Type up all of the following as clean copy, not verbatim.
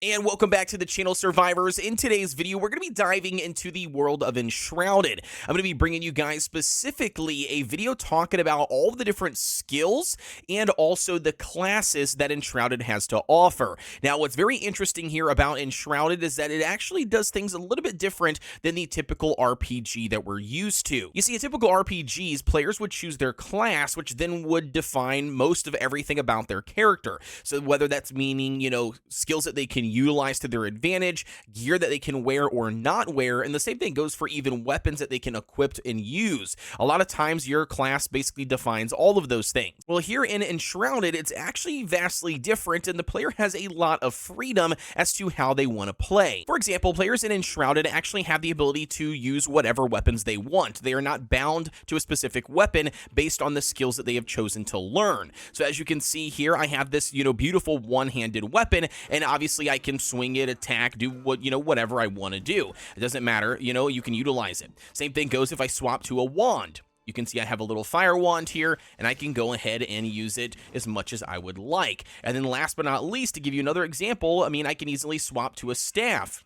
And welcome back to the channel, survivors. In today's video, we're going to be diving into the world of Enshrouded. I'm going to be bringing you guys specifically a video talking about all of the different skills and also the classes that Enshrouded has to offer. Now, what's very interesting here about Enshrouded is that it actually does things a little bit different than the typical RPG that we're used to. You see, in typical RPGs, players would choose their class, which then would define most of everything about their character. So whether that's meaning, skills that they can utilize to their advantage, gear that they can wear or not wear, and the same thing goes for even weapons that they can equip and use. A lot of times your class basically defines all of those things. Well, here in Enshrouded, it's actually vastly different, and the player has a lot of freedom as to how they want to play. For example, players in Enshrouded actually have the ability to use whatever weapons they want. They are not bound to a specific weapon based on the skills that they have chosen to learn. So as you can see here, I have this, beautiful one-handed weapon, and obviously I can swing it, attack, do whatever I want to do. It doesn't matter, you can utilize it. Same thing goes if I swap to a wand. You can see I have a little fire wand here, and I can go ahead and use it as much as I would like. And then last but not least, to give you another example, I can easily swap to a staff.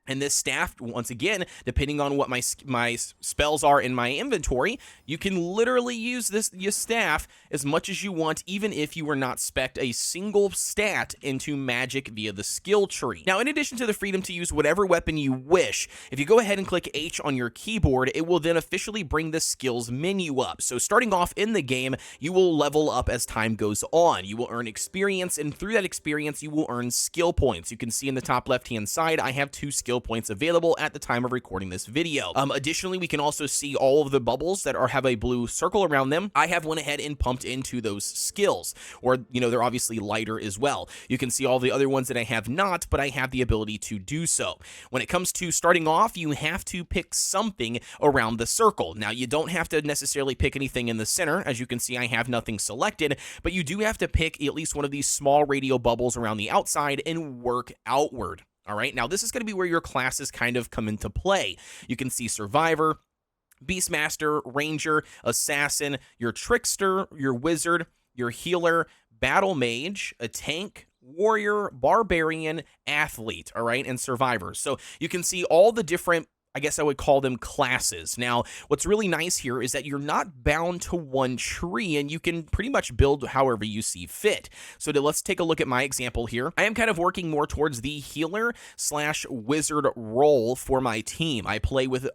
And this staff, once again, depending on what my spells are in my inventory, you can literally use your staff as much as you want, even if you were not spec'd a single stat into magic via the skill tree. Now, in addition to the freedom to use whatever weapon you wish, if you go ahead and click H on your keyboard, it will then officially bring the skills menu up. So starting off in the game, you will level up as time goes on. You will earn experience, and through that experience, you will earn skill points. You can see in the top left-hand side, I have 2 skill points available at the time of recording this video. Additionally, we can also see all of the bubbles that have a blue circle around them. I have went ahead and pumped into those skills, or they're obviously lighter as well. You can see all the other ones that I have not, but I have the ability to do so. When it comes to starting off, you have to pick something around the circle. Now, you don't have to necessarily pick anything in the center. As you can see, I have nothing selected, but you do have to pick at least one of these small radial bubbles around the outside and work outward. All right, now this is going to be where your classes kind of come into play. You can see Survivor, Beastmaster, Ranger, Assassin, your Trickster, your Wizard, your Healer, Battle Mage, a Tank, Warrior, Barbarian, Athlete, all right, and Survivor. So you can see all the different, I guess I would call them classes. Now, what's really nice here is that you're not bound to one tree, and you can pretty much build however you see fit. So let's take a look at my example here. I am kind of working more towards the healer/wizard role for my team. I play with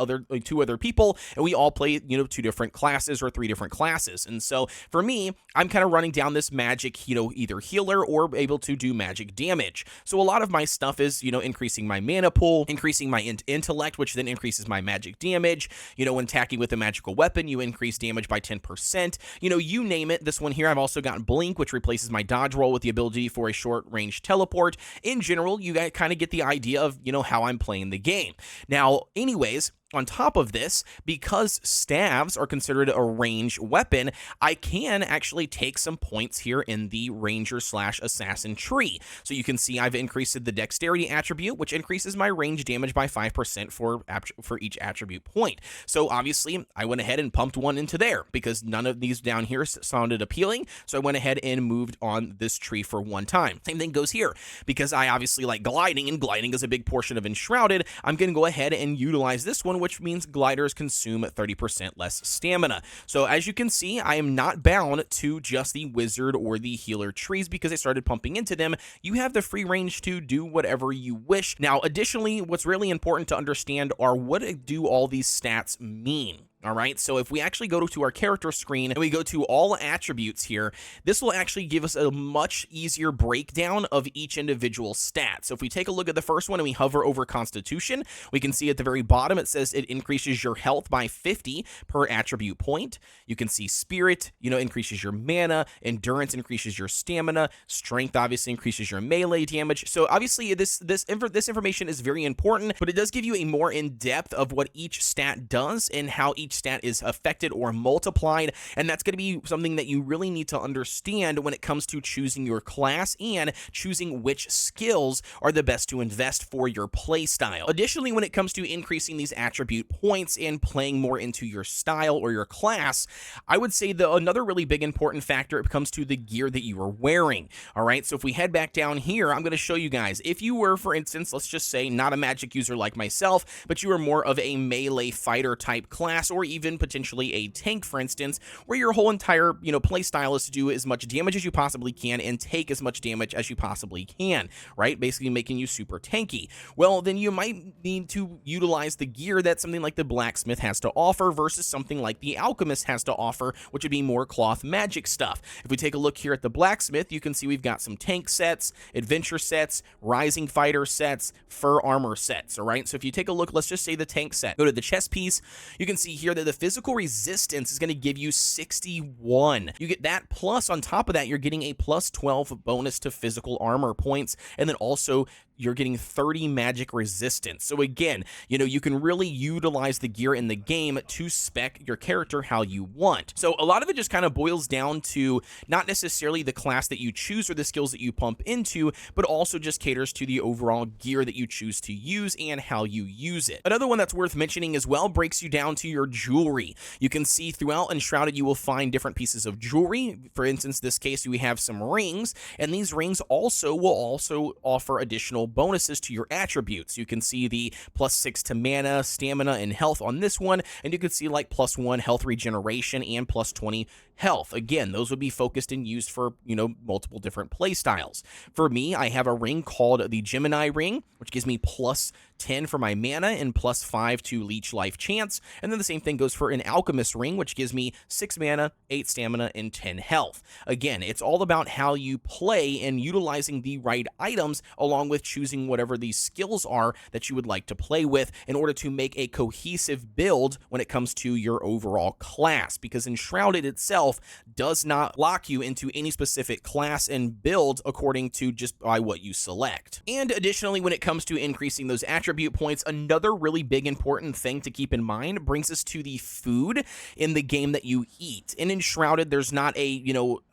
2 other people, and we all play, 2 different classes or 3 different classes. And so for me, I'm kind of running down this magic, either healer or able to do magic damage. So a lot of my stuff is, increasing my mana pool, increasing my intellect, which then increases my magic damage. When attacking with a magical weapon, you increase damage by 10%. You name it. This one here, I've also got Blink, which replaces my dodge roll with the ability for a short range teleport. In general, you guys kind of get the idea of, how I'm playing the game. Now, anyways, on top of this, because staves are considered a range weapon, I can actually take some points here in the Ranger/Assassin tree. So you can see I've increased the Dexterity attribute, which increases my range damage by 5% for each attribute point. So obviously, I went ahead and pumped one into there because none of these down here sounded appealing. So I went ahead and moved on this tree for one time. Same thing goes here. Because I obviously like gliding, and gliding is a big portion of Enshrouded, I'm going to go ahead and utilize this one, which means gliders consume 30% less stamina. So as you can see, I am not bound to just the wizard or the healer trees because I started pumping into them. You have the free range to do whatever you wish. Now, additionally, what's really important to understand are what do all these stats mean? All right, so if we actually go to our character screen and we go to all attributes here, this will actually give us a much easier breakdown of each individual stat. So if we take a look at the first one and we hover over Constitution, we can see at the very bottom it says it increases your health by 50 per attribute point. You can see Spirit, increases your mana, Endurance increases your stamina, Strength obviously increases your melee damage. So obviously this information is very important, but it does give you a more in-depth of what each stat does and how each each stat is affected or multiplied, and that's going to be something that you really need to understand when it comes to choosing your class and choosing which skills are the best to invest for your playstyle. Additionally, when it comes to increasing these attribute points and playing more into your style or your class, I would say another really big important factor, it comes to the gear that you are wearing. All right, so if we head back down here, I'm going to show you guys, if you were, for instance, let's just say not a magic user like myself, but you are more of a melee fighter type class, or even potentially a tank, for instance, where your whole entire, play style is to do as much damage as you possibly can and take as much damage as you possibly can, right? Basically making you super tanky. Well, then you might need to utilize the gear that something like the blacksmith has to offer versus something like the alchemist has to offer, which would be more cloth magic stuff. If we take a look here at the blacksmith, you can see we've got some tank sets, adventure sets, rising fighter sets, fur armor sets, all right? So if you take a look, let's just say the tank set, go to the chest piece, you can see here that the physical resistance is going to give you 61. You get that, plus on top of that, you're getting a plus 12 bonus to physical armor points, and then also you're getting 30 magic resistance. So again, you can really utilize the gear in the game to spec your character how you want. So a lot of it just kind of boils down to not necessarily the class that you choose or the skills that you pump into, but also just caters to the overall gear that you choose to use and how you use it. Another one that's worth mentioning as well breaks you down to your jewelry. You can see throughout Enshrouded, you will find different pieces of jewelry. For instance, this case, we have some rings, and these rings will offer additional bonuses to your attributes. You can see the +6 to mana, stamina, and health on this one, and you can see like +1 health regeneration and +20 health. Again, those would be focused and used for, multiple different play styles. For me, I have a ring called the Gemini ring, which gives me +10 for my mana and +5 to leech life chance. And then the same thing goes for an alchemist ring, which gives me 6 mana, 8 stamina, and 10 health. Again, it's all about how you play and utilizing the right items along with choosing whatever these skills are that you would like to play with in order to make a cohesive build when it comes to your overall class, because Enshrouded itself does not lock you into any specific class and build according to just by what you select. And additionally, when it comes to increasing those attribute points, another really big important thing to keep in mind brings us to the food in the game that you eat. In Enshrouded, there's not a,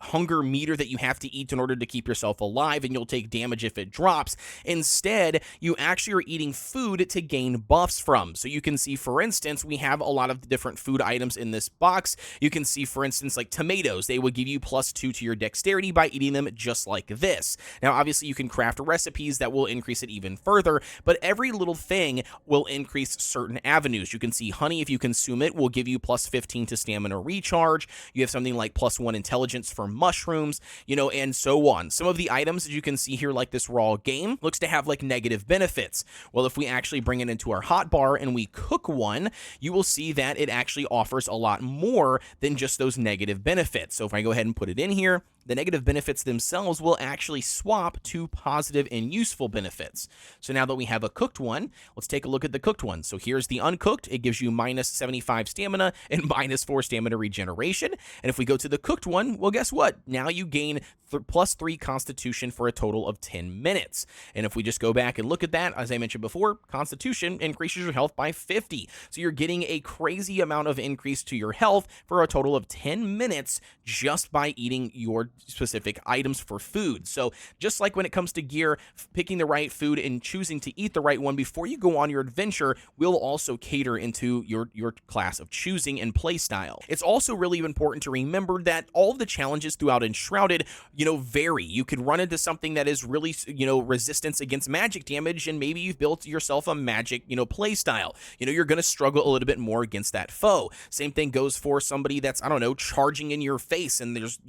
hunger meter that you have to eat in order to keep yourself alive and you'll take damage if it drops. Instead, you actually are eating food to gain buffs from. So you can see, for instance, we have a lot of the different food items in this box. You can see, for instance, like tomatoes, they would give you +2 to your dexterity by eating them just like this. Now, obviously, you can craft recipes that will increase it even further, but every little thing will increase certain avenues. You can see honey, if you consume it, will give you +15 to stamina recharge. You have something like +1 intelligence for mushrooms, and so on. Some of the items that you can see here, like this raw game, looks to have like negative benefits. Well, if we actually bring it into our hotbar and we cook one, you will see that it actually offers a lot more than just those negative benefits. So if I go ahead and put it in here, the negative benefits themselves will actually swap to positive and useful benefits. So now that we have a cooked one, let's take a look at the cooked one. So here's the uncooked. It gives you -75 stamina and -4 stamina regeneration. And if we go to the cooked one, well, guess what? Now you gain +3 constitution for a total of 10 minutes. And if we just go back and look at that, as I mentioned before, constitution increases your health by 50. So you're getting a crazy amount of increase to your health for a total of 10 minutes just by eating your specific items for food. So just like when it comes to gear, picking the right food and choosing to eat the right one before you go on your adventure will also cater into your class of choosing and play style. It's also really important to remember that all of the challenges throughout Enshrouded, vary. You could run into something that is really, resistance against magic damage, and maybe you've built yourself a magic, play style. You're going to struggle a little bit more against that foe. Same thing goes for somebody that's, charging in your face, and there's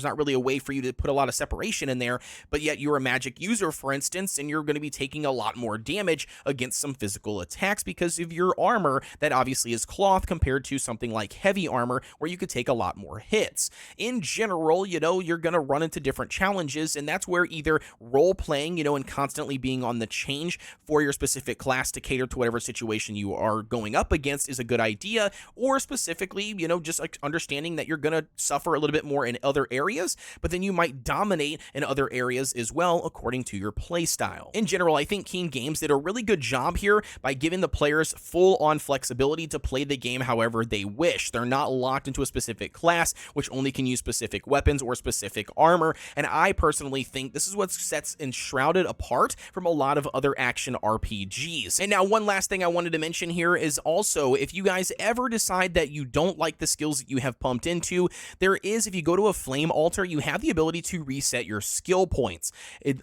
not really a way for you to put a lot of separation in there, but yet you're a magic user, for instance, and you're going to be taking a lot more damage against some physical attacks because of your armor that obviously is cloth compared to something like heavy armor where you could take a lot more hits. In general, you're going to run into different challenges, and that's where either role-playing, and constantly being on the change for your specific class to cater to whatever situation you are going up against is a good idea, or specifically, just like understanding that you're going to suffer a little bit more in other areas but then you might dominate in other areas as well, according to your playstyle. In general, I think King Games did a really good job here by giving the players full-on flexibility to play the game however they wish. They're not locked into a specific class, which only can use specific weapons or specific armor, and I personally think this is what sets Enshrouded apart from a lot of other action RPGs. And now one last thing I wanted to mention here is also, if you guys ever decide that you don't like the skills that you have pumped into, there is, if you go to a flame altar, you have the ability to reset your skill points.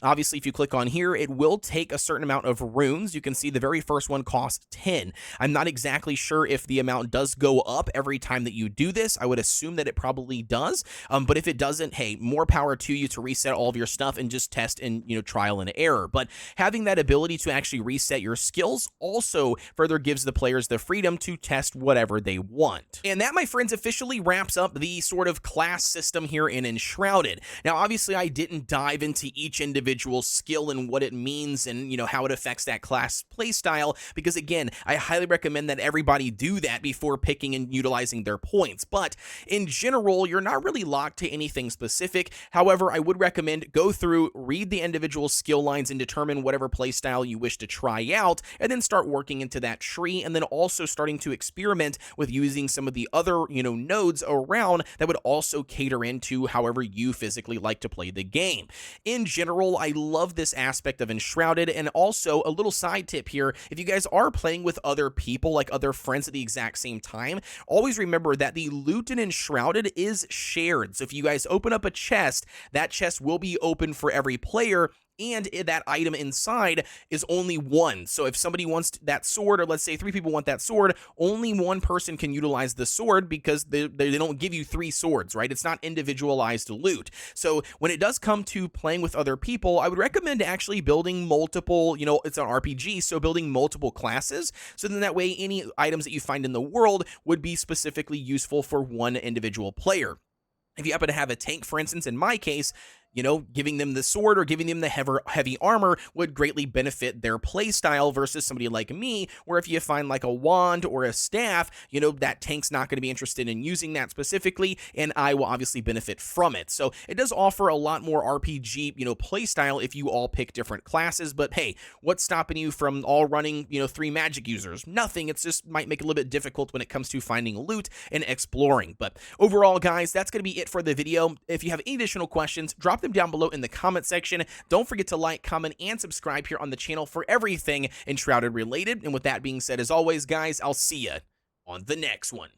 Obviously, if you click on here, it will take a certain amount of runes. You can see the very first one costs 10. I'm not exactly sure if the amount does go up every time that you do this. I would assume that it probably does, but if it doesn't, hey, more power to you to reset all of your stuff and just test and, trial and error. But having that ability to actually reset your skills also further gives the players the freedom to test whatever they want. And that, my friends, officially wraps up the sort of class system here in Enshrouded. Now, obviously, I didn't dive into each individual skill and what it means and, how it affects that class playstyle, because again, I highly recommend that everybody do that before picking and utilizing their points. But in general, you're not really locked to anything specific. However, I would recommend go through, read the individual skill lines and determine whatever playstyle you wish to try out, and then start working into that tree, and then also starting to experiment with using some of the other, nodes around that would also cater into however you physically like to play the game. In general, I love this aspect of Enshrouded, and also a little side tip here, if you guys are playing with other people, like other friends at the exact same time, always remember that the loot in Enshrouded is shared. So if you guys open up a chest, that chest will be open for every player, and that item inside is only one. So if somebody wants that sword, or let's say 3 people want that sword, only one person can utilize the sword, because they don't give you 3 swords, right? It's not individualized loot. So when it does come to playing with other people, I would recommend actually building multiple, it's an RPG, so building multiple classes, so then that way any items that you find in the world would be specifically useful for one individual player. If you happen to have a tank, for instance, in my case, giving them the sword or giving them the heavy armor would greatly benefit their playstyle versus somebody like me, where if you find like a wand or a staff, that tank's not going to be interested in using that specifically, and I will obviously benefit from it. So it does offer a lot more RPG, playstyle if you all pick different classes, but hey, what's stopping you from all running, 3 magic users? Nothing. It's just might make it a little bit difficult when it comes to finding loot and exploring. But overall, guys, that's going to be it for the video. If you have any additional questions, drop them down below in the comment section. Don't forget to like, comment, and subscribe here on the channel for everything Enshrouded related. And with that being said, as always, guys, I'll see you on the next one.